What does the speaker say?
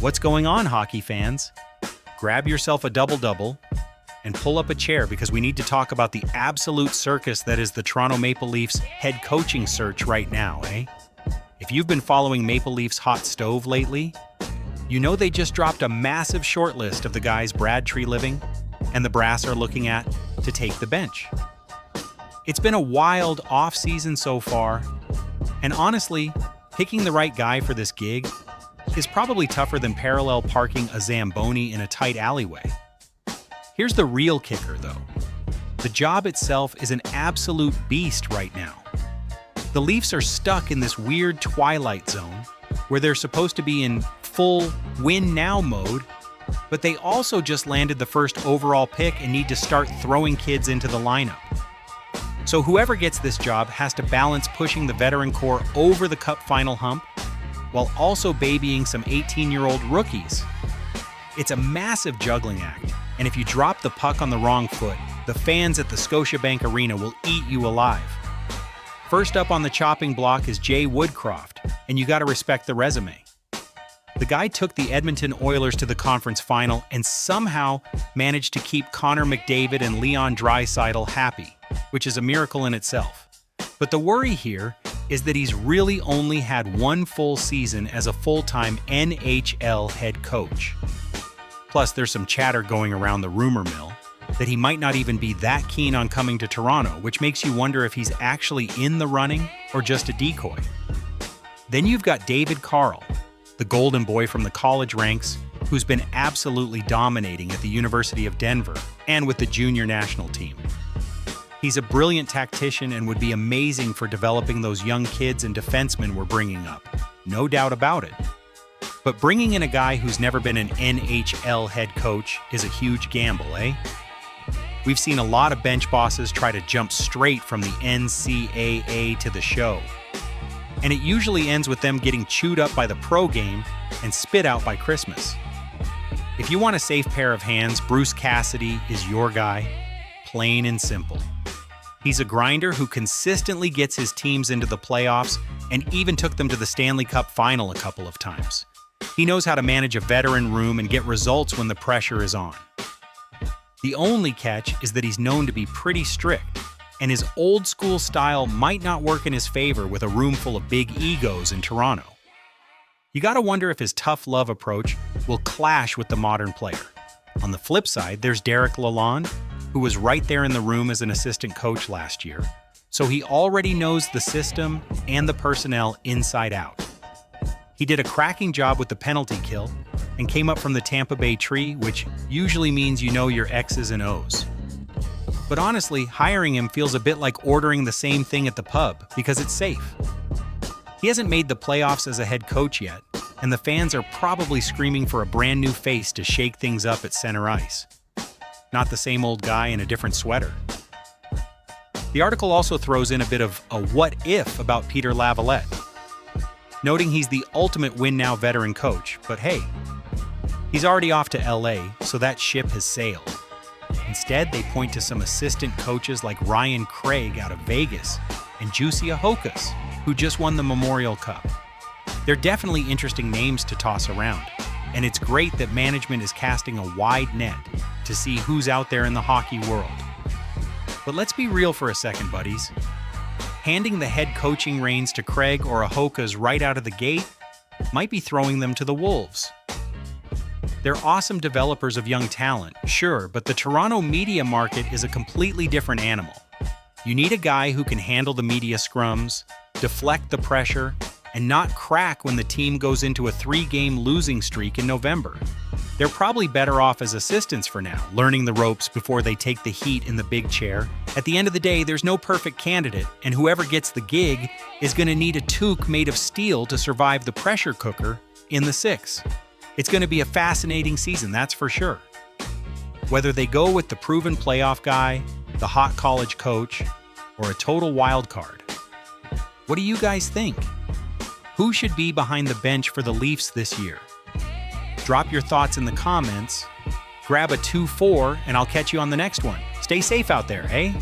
What's going on, hockey fans? Grab yourself a double-double and pull up a chair because we need to talk about the absolute circus that is the Toronto Maple Leafs head coaching search right now, eh? If you've been following Maple Leafs hot stove lately, you know they just dropped a massive shortlist of the guys Brad Treliving and the brass are looking at to take the bench. It's been a wild off-season so far, and honestly, picking the right guy for this gig is probably tougher than parallel parking a Zamboni in a tight alleyway. Here's the real kicker, though. The job itself is an absolute beast right now. The Leafs are stuck in this weird twilight zone where they're supposed to be in full win-now mode, but they also just landed the first overall pick and need to start throwing kids into the lineup. So whoever gets this job has to balance pushing the veteran core over the Cup final hump while also babying some 18-year-old rookies. It's a massive juggling act, and if you drop the puck on the wrong foot, the fans at the Scotiabank Arena will eat you alive. First up on the chopping block is Jay Woodcroft, and you gotta respect the resume. The guy took the Edmonton Oilers to the conference final and somehow managed to keep Connor McDavid and Leon Draisaitl happy, which is a miracle in itself. But the worry here is that he's really only had one full season as a full-time NHL head coach. Plus, there's some chatter going around the rumor mill that he might not even be that keen on coming to Toronto, which makes you wonder if he's actually in the running or just a decoy. Then you've got David Carle, the golden boy from the college ranks, who's been absolutely dominating at the University of Denver and with the junior national team. He's a brilliant tactician and would be amazing for developing those young kids and defensemen we're bringing up, no doubt about it. But bringing in a guy who's never been an NHL head coach is a huge gamble, eh? We've seen a lot of bench bosses try to jump straight from the NCAA to the show. And it usually ends with them getting chewed up by the pro game and spit out by Christmas. If you want a safe pair of hands, Bruce Cassidy is your guy, plain and simple. He's a grinder who consistently gets his teams into the playoffs and even took them to the Stanley Cup final a couple of times. He knows how to manage a veteran room and get results when the pressure is on. The only catch is that he's known to be pretty strict, and his old-school style might not work in his favor with a room full of big egos in Toronto. You gotta wonder if his tough love approach will clash with the modern player. On the flip side, there's Derek Lalonde, who was right there in the room as an assistant coach last year, so he already knows the system and the personnel inside out. He did a cracking job with the penalty kill and came up from the Tampa Bay tree, which usually means you know your X's and O's. But honestly, hiring him feels a bit like ordering the same thing at the pub because it's safe. He hasn't made the playoffs as a head coach yet, and the fans are probably screaming for a brand new face to shake things up at center ice. Not the same old guy in a different sweater. The article also throws in a bit of a what if about Peter Laviolette, noting he's the ultimate win-now veteran coach, but hey, he's already off to LA, so that ship has sailed. Instead, they point to some assistant coaches like Ryan Craig out of Vegas and Juicy Ahokas, who just won the Memorial Cup. They're definitely interesting names to toss around, and it's great that management is casting a wide net to see who's out there in the hockey world. But let's be real for a second, buddies. Handing the head coaching reins to Craig or Ahokas right out of the gate might be throwing them to the wolves. They're awesome developers of young talent, sure, but the Toronto media market is a completely different animal. You need a guy who can handle the media scrums, deflect the pressure, and not crack when the team goes into a 3-game losing streak in November. They're probably better off as assistants for now, learning the ropes before they take the heat in the big chair. At the end of the day, there's no perfect candidate, and whoever gets the gig is going to need a toque made of steel to survive the pressure cooker in the 6. It's going to be a fascinating season, that's for sure. Whether they go with the proven playoff guy, the hot college coach, or a total wild card. What do you guys think? Who should be behind the bench for the Leafs this year? Drop your thoughts in the comments, grab a 2-4, and I'll catch you on the next one. Stay safe out there, eh?